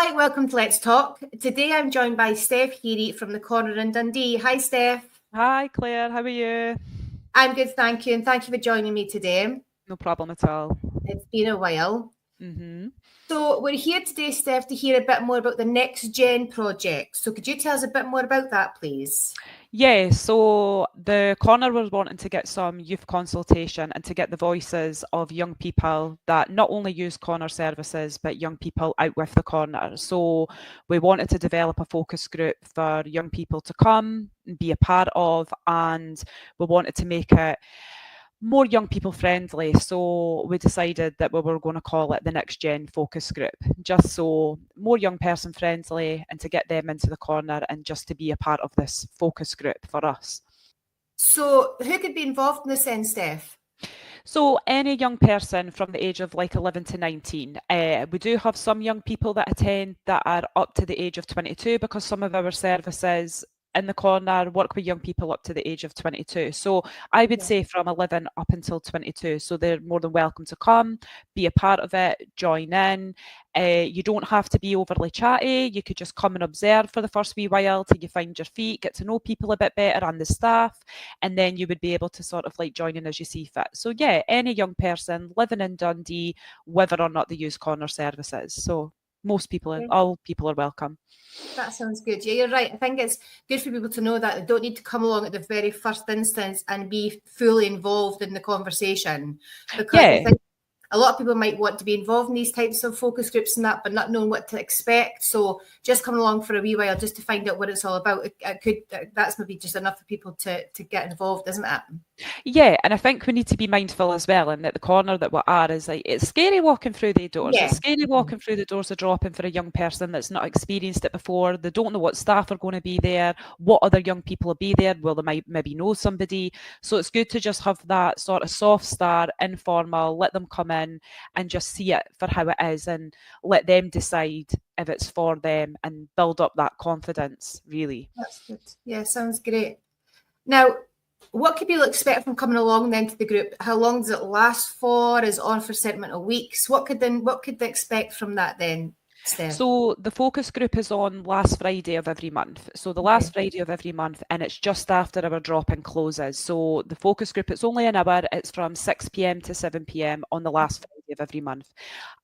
Hi, welcome to Let's Talk. Today I'm joined by Steph Heary from the Corner in Dundee. Hi, Steph. Hi, Claire. How are you? I'm good, thank you, and thank you for joining me today. No problem at all. It's been a while. Mm-hmm. So we're here today, Steph, to hear a bit more about the Next Gen project. So could you tell us a bit more about that, please? Yeah, so the corner was wanting to get some youth consultation and to get the voices of young people that not only use corner services, but young people out with the corner. So we wanted to develop a focus group for young people to come and be a part of, and we wanted to make it more young people friendly. So we decided that we were going to call it the Next Gen Focus Group, just so more young person friendly and to get them into the corner and just to be a part of this focus group for us. So who could be involved in this then, Steph? So any young person from the age of like 11 to 19, we do have some young people that attend that are up to the age of 22 because some of our services in the corner work with young people up to the age of 22. So I would say from 11 up until 22. So they're more than welcome to come, be a part of it, join in. You don't have to be overly chatty. You could just come and observe for the first wee while till you find your feet, get to know people a bit better and the staff, and then you would be able to sort of like join in as you see fit. So yeah, any young person living in Dundee, whether or not they use corner services. So most people, all people are welcome. That sounds good. Yeah, you're right. I think it's good for people to know that they don't need to come along at the very first instance and be fully involved in the conversation. Because I think a lot of people might want to be involved in these types of focus groups and that, but not knowing what to expect. So just coming along for a wee while just to find out what it's all about, that's maybe just enough for people to get involved, isn't it? Yeah, and I think we need to be mindful as well, and at the corner that we are is like it's scary walking through the doors. Yeah. It's scary walking through the doors of drop-in for a young person that's not experienced it before. They don't know what staff are going to be there, what other young people will be there. Well, they might maybe know somebody. So it's good to just have that sort of soft start, informal, let them come in and just see it for how it is and let them decide if it's for them and build up that confidence, really. That's good. Yeah, sounds great. Now, what could people expect from coming along then to the group? How long does it last for? Is it on for a certain amount of weeks? What could they expect from that then, Steph? So the focus group is on last Friday of every month. So the last Friday of every month, and it's just after our drop-in closes. So the focus group, it's only an hour. It's from 6 p.m. to 7 p.m. on the last Friday of every month.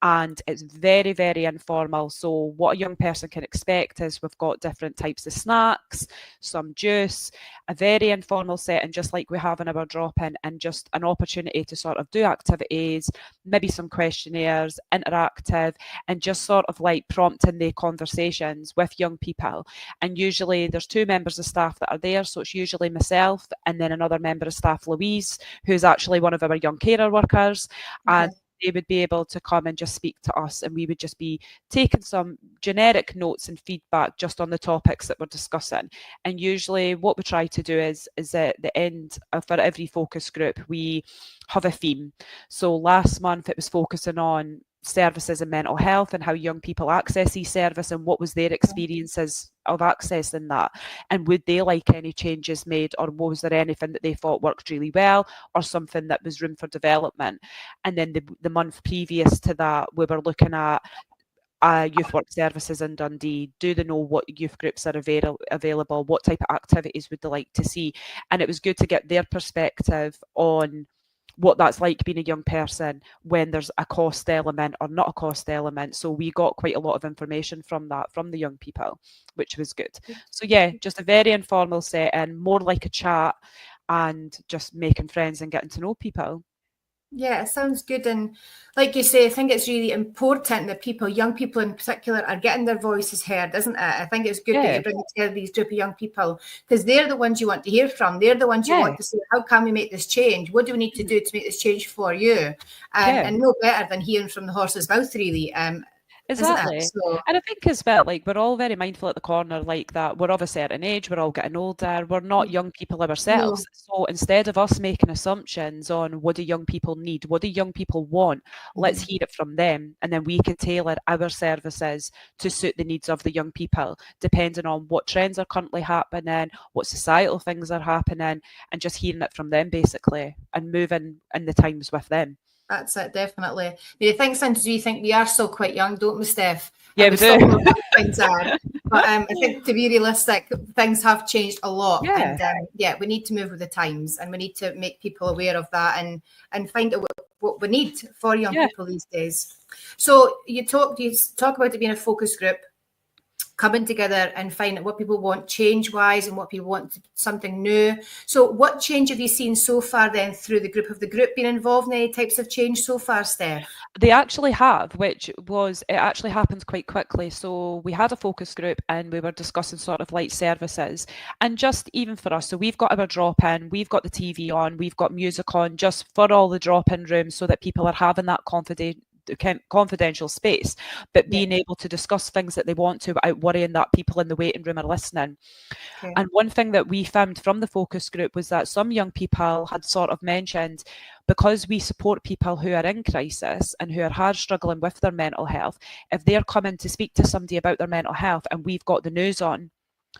And it's very, very informal. So what a young person can expect is we've got different types of snacks, some juice, a very informal setting, just like we have in our drop-in, and just an opportunity to sort of do activities, maybe some questionnaires, interactive, and just sort of like prompting the conversations with young people. And usually there's two members of staff that are there. So it's usually myself and then another member of staff, Louise, who's actually one of our young carer workers. And they would be able to come and just speak to us, and we would just be taking some generic notes and feedback just on the topics that we're discussing. And usually what we try to do is at the end for every focus group, we have a theme. So last month it was focusing on services and mental health and how young people access e-service and what was their experiences of accessing that, and would they like any changes made, or was there anything that they thought worked really well or something that was room for development. And then the month previous to that we were looking at youth work services in Dundee. Do they know what youth groups are available? What type of activities would they like to see? And it was good to get their perspective on what that's like being a young person when there's a cost element or not a cost element. So we got quite a lot of information from that, from the young people, which was good. So yeah, just a very informal setting, more like a chat and just making friends and getting to know people. Yeah, it sounds good. And like you say, I think it's really important that young people in particular, are getting their voices heard, isn't it? I think it's good that you bring together these group of young people, because they're the ones you want to hear from. They're the ones you want to say, how can we make this change? What do we need to do to make this change for you? And no better than hearing from the horse's mouth, really. Exactly. So, and I think as well, like, we're all very mindful at the corner, like that we're of a certain age, we're all getting older, we're not young people ourselves. So instead of us making assumptions on what do young people need, what do young people want, let's hear it from them, and then we can tailor our services to suit the needs of the young people, depending on what trends are currently happening, what societal things are happening, and just hearing it from them basically and moving in the times with them. That's it, definitely. I think sometimes we think we are still quite young, don't we, Steph? Yeah, we do. Still know what things are. But I think, to be realistic, things have changed a lot. Yeah. And we need to move with the times, and we need to make people aware of that and find out what we need for young people these days. So you talk about it being a focus group, coming together and find out what people want change-wise and what people want something new. So what change have you seen so far then through the group? Have the group been involved in any types of change so far, Steph? They actually have, it actually happened quite quickly. So we had a focus group and we were discussing sort of like services, and just even for us, so we've got our drop-in, we've got the TV on, we've got music on just for all the drop-in rooms so that people are having that confidential space, but being able to discuss things that they want to without worrying that people in the waiting room are listening. And one thing that we found from the focus group was that some young people had sort of mentioned, because we support people who are in crisis and who are hard struggling with their mental health, if they're coming to speak to somebody about their mental health and we've got the news on,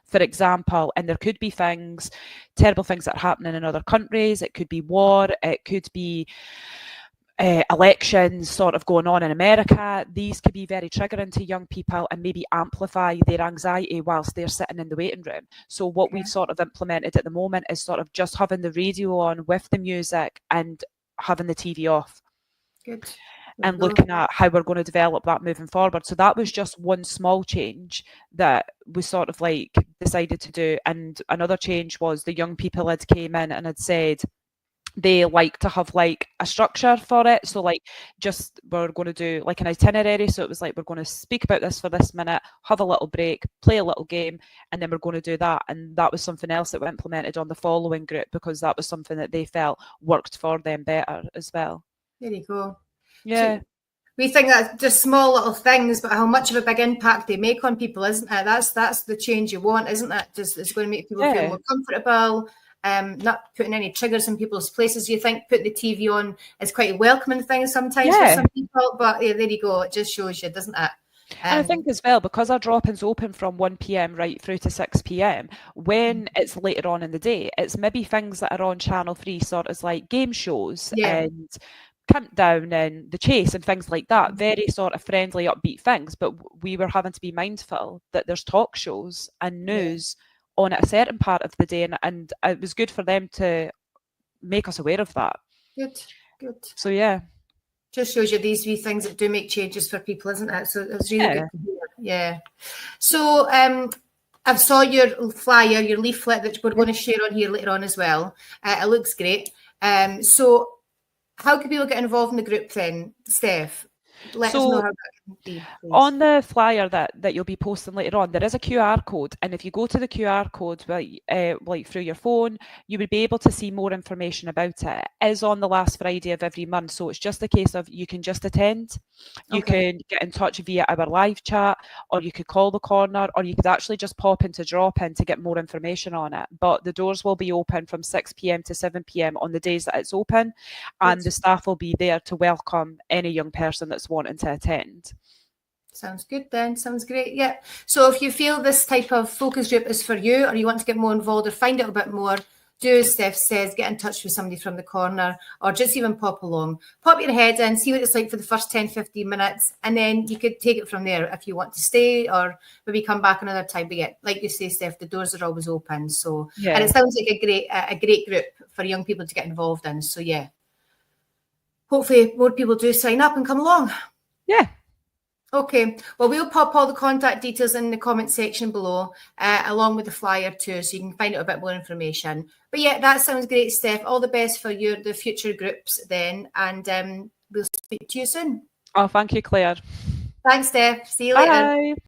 for example, and there could be terrible things that are happening in other countries, it could be war, it could be elections sort of going on in America, these could be very triggering to young people and maybe amplify their anxiety whilst they're sitting in the waiting room. So what we've sort of implemented at the moment is sort of just having the radio on with the music and having the TV off. Good. And looking at how we're going to develop that moving forward. So that was just one small change that we sort of like decided to do. And another change was the young people had came in and had said they like to have like a structure for it. So like just we're going to do like an itinerary. So it was like, we're going to speak about this for this minute, have a little break, play a little game, and then we're going to do that. And that was something else that we implemented on the following group because that was something that they felt worked for them better as well. There you go. Yeah. So we think that's just small little things, but how much of a big impact they make on people, isn't it? That's the change you want, isn't it? Just it's going to make people feel more comfortable. Not putting any triggers in people's places. You think putting the TV on is quite a welcoming thing sometimes for some people, but there you go. It just shows you, doesn't it? And I think as well, because our drop-in's open from 1 p.m. right through to 6 p.m, when it's later on in the day, it's maybe things that are on Channel 3, sort of like game shows and Countdown and The Chase and things like that. Very sort of friendly, upbeat things. But we were having to be mindful that there's talk shows and news on at a certain part of the day, and it was good for them to make us aware of that. Good. So just shows you these wee things that do make changes for people, isn't it? So it's really good to hear. Yeah. So I saw your flyer, your leaflet that we're going to share on here later on as well. It looks great. So how can people get involved in the group then, Steph? Let us know how that can be, please. On the flyer that you'll be posting later on, there is a QR code, and if you go to the QR code like through your phone, you would be able to see more information about it. It is on the last Friday of every month, so it's just a case of you can just attend. You can get in touch via our live chat, or you could call the corner, or you could actually just pop into drop-in to get more information on it. But the doors will be open from 6 p.m. to 7 p.m. on the days that it's open, and the staff will be there to welcome any young person that's wanting to attend. Sounds good then. Sounds great. Yeah. So if you feel this type of focus group is for you, or you want to get more involved or find out a bit more, do as Steph says, get in touch with somebody from the corner, or just even pop along. Pop your head in, see what it's like for the first 10, 15 minutes, and then you could take it from there if you want to stay or maybe come back another time. But yeah, like you say, Steph, the doors are always open. So and it sounds like a great group for young people to get involved in. So yeah. Hopefully more people do sign up and come along. Yeah. Okay, well, we'll pop all the contact details in the comment section below, along with the flyer too, so you can find out a bit more information. But yeah, that sounds great, Steph. All the best for the future groups then, and we'll speak to you soon. Oh, thank you, Claire. Thanks, Steph. See you later. Bye.